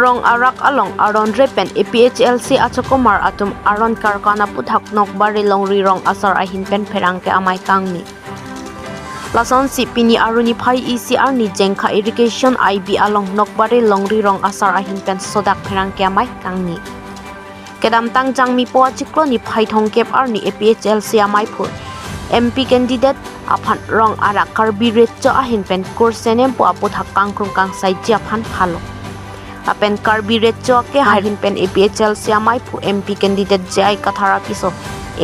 Rong arak along aron repen APHLC achokomar atum aron karkana puthak nokbari longri rong asar ahin pen pherangke amai kangni. Lason si pini aruni phai ECR ni jengkha irrigation IB along nokbari longri rong asar ahin pen sodak pherangke amai kangni. Kedam tang jangmi po achiklo ni phai thongkep arni APHLC amai phur. MP candidate aphan rong arak karbi retcho ahin pen kursenem po aputhak kangkrung kang saiji aphan phalo. Apen karbi retcho ke harin pen APHLC amai pu MP candidate jai kathara piso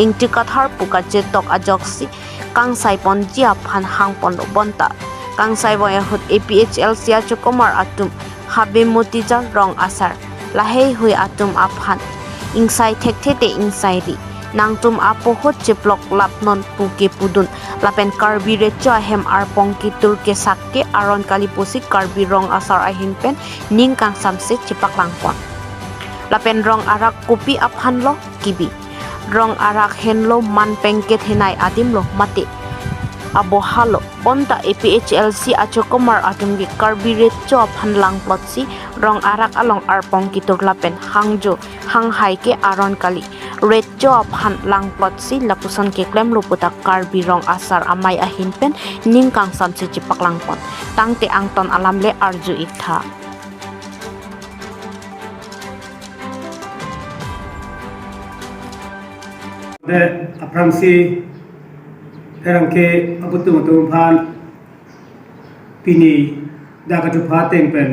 ingti kathar puka jetok ajoksi kang sai pon jia phan hang pon bonta kang sai boya hut APHLC achokomar atum habe motija rong asar lahei hui atum aphan ingsai thekthete ingsai ri nangtum apo hot cheplok lapnon puke pudun lapen karbi retcho hem arpong ki turke sakke aron kali pusik karbi rong asar ahin pen ning kang samse chipak langpon lapen rong arak kopi aphan lo kibi rong arak hen lo man pengket henai adim lo mate abo halo bonta APHLC achokomar atum gi karbi retcho aphan lang plotsi rong arak along arpong ki tur lapen hangjo hanghai ke aron kali retcho aphan lang plotsi lapusan ke klem luputak karbi rong asar amai ahin pen ning kang samse chipak langpon tangte angton alamle arju ikha de apramsi erangke abutu phan pini daga tu phateng pen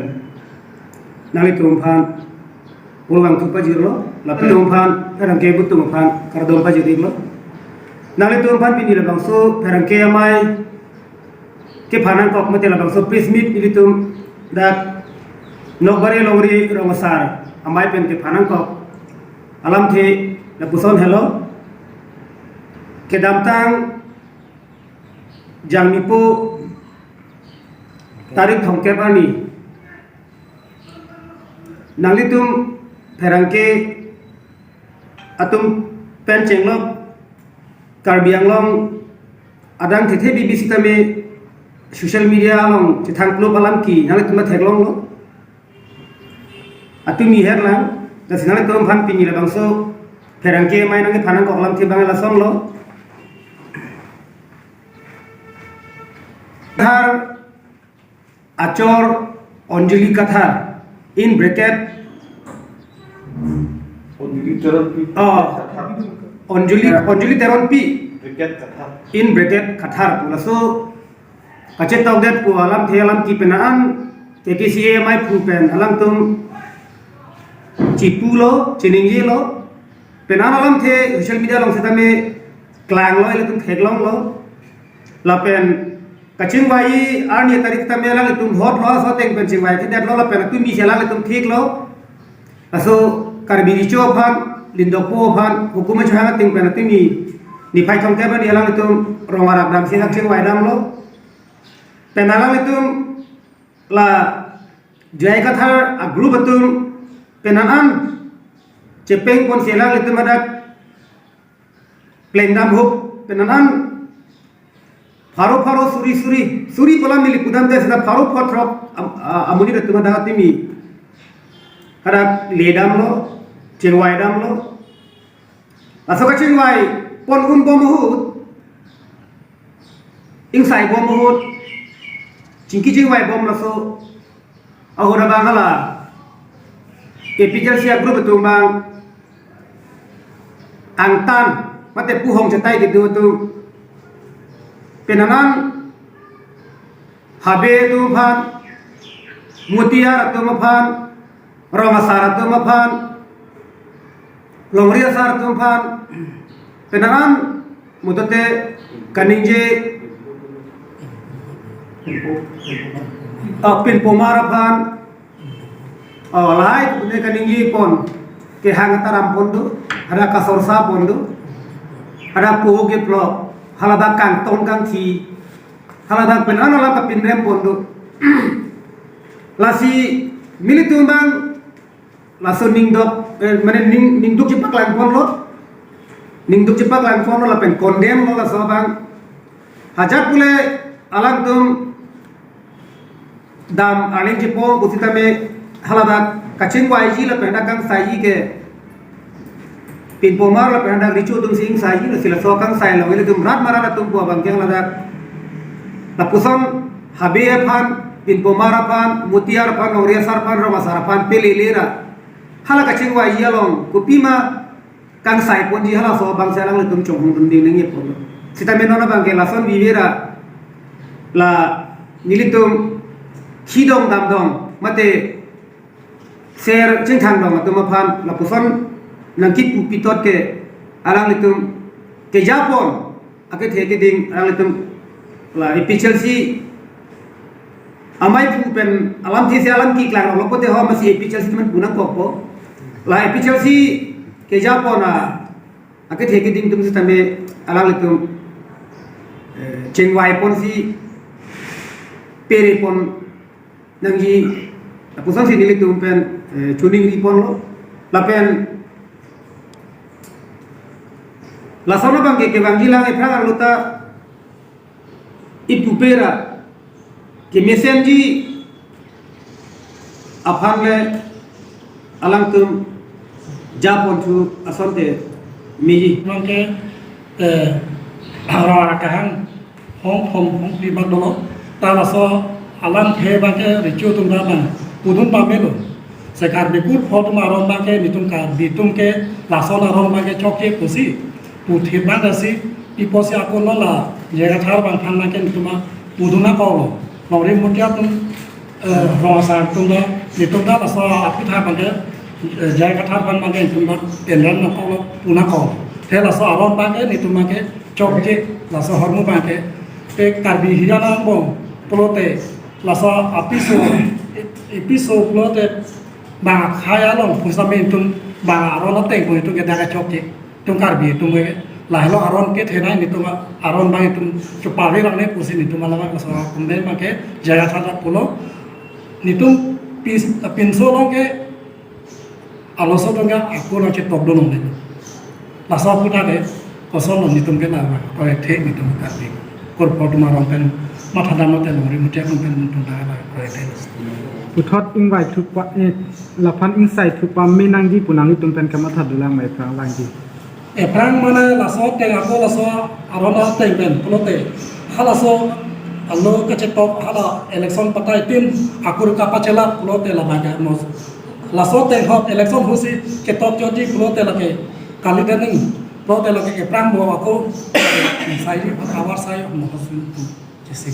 nali tum phan ulwang tu pajiro la tum phan erangke butu phan kardom pajiro nali tum phan pini la bangso erangke amai ke phanan kok mate la bangso prismit ilitum dak nokbare longri rongsar amai pen ke phanan kok alam the la puson hello ke damtang jangmipo tarik thongke pani nalitum pherangke atum pencenglok karbianglong adang thethe BBC tame social media along chithang club alam ki nalitum theglong lo atumi herlang dasinale tom phan pingi la bangso pherangke mai nange phanang koklam thi bangala son lo Kathar Achor Anjali Kathar in bracket Anjali Teron P in bracket Kathar pulaso kacet taudet pu alam the alam ki penaan KKCA mai pu pen alam tum cipulo ciningji lo penan alam the social media long setame klang lo ile tum theglong lo lapen kacing wai arni tarik ta mela tum hot lo so teng pen ching wai tidak lo la pen tu mi sela tum thik lo aso karbi cho phan lindo po phan hukuma chha teng pen tu mi ni phai thong ke ban elang tum rongarak dam sing ching wai dam lo penalang tum la jai kathar agru batum penanan cepeng pon sela tum adak plendam huk penanan Faro suri pola milik kudam desa da faro potrok amuni betul ada timi ada ledam lo cengwai dam lo asok cengwai pon bomuhut ing sai bomuhut cingki cengwai bom laso ahora bangala APHLC agro betul bang angtan mate puhong cetai gitu tu penanan habe tu phan mutia tu phan romasar tu phan longria sar tu phan penanan mutate kaninje pin pomara phan lai ne kaninje pon ke hang taram pondu ada kasorsa pondu ada poge plok haladak kang tong kang thi haladak penana la kapin rem pondu lasi militum bang laso ningdok mane ningduk cepak lang pon lo ningduk cepak lang pon lo la pen kondem lo la so bang hajat pule alang tum dam aling jepong utita me haladak kacing waji la pehna kang sai ke pin pomar la pehna richu tum sing sai la sila so kang sai la wele tum rat mara la tum po bang keng la dak la pusam habe phan pin pomar phan mutiar phan oriasar phan ramasar phan pelelera hala kacing waji along kupima kang sai pon ji hala so bang sa lang la tum chong tum ding ngi po sita menona bang ke la son vivera la nilitum khidong dam dong mate ser ching thang dong atum phan la puson nangkit pitot ke alang litum ke japon ake the ke ding alang litum la efficiency amai pu pen alam thi se alam ki klang lo ko te ho ma si efficiency man punang ko po la efficiency ke japon ake the ke ding tum se tame alang litum chengwai pon si pere pon nangji puson si nilik tum pen tuning ri pon lo la pen la sana bang ke bang gilang e phang luta ipu pera ke mesenji aphan le alang tum japon tu asante miji bang ke ro akahan hong di bang dolo ta la so alam the bang ke richu tum da bang udun ba melo sekar bekur phot ma ron bang ke nitum ka bitum ke la so na ron bang ke chok ke kusi puthi bang dasi iposi akon la jega thar bang phan na ke nituma uduna ko lo lori mutia tum ro sa tum da nitum da la so apitha bang ke jega thar bang ke tum da tenran na ko lo puna ko the la so ron bang ke nitum ke chok ke la so hormu bang ke te karbi hijana bong plote la so episo plote ba khaya long pusamen tum ba ron teng ko tum ke da chok ke tum karbi tum ke lai lo aron ke the nai ni tum aron bang tum chupari rang ne pusi ni tum la ma so kumbe ma ke jaya tha pulo ni tum pinso long ke aloso tum ga aku na che tok do long ne la so puta ke kosol ni tum ke na ko the ni tum karbi kor pot ma rong pen ma tha da ma te lori mu te kum pen tum da la ko the Uthot invite to lapan insight to pam minangji punangi tumpen kama thadulang mai prang langji prang mana laso te ako laso arona te ben plote halaso allo ka chetop hala election patai tin akur ka pachela plote la baga mos laso te hot election husi chetop joji plote la ke kali dening plote la ke prang bo ako sai awar sai mo hasun tu jese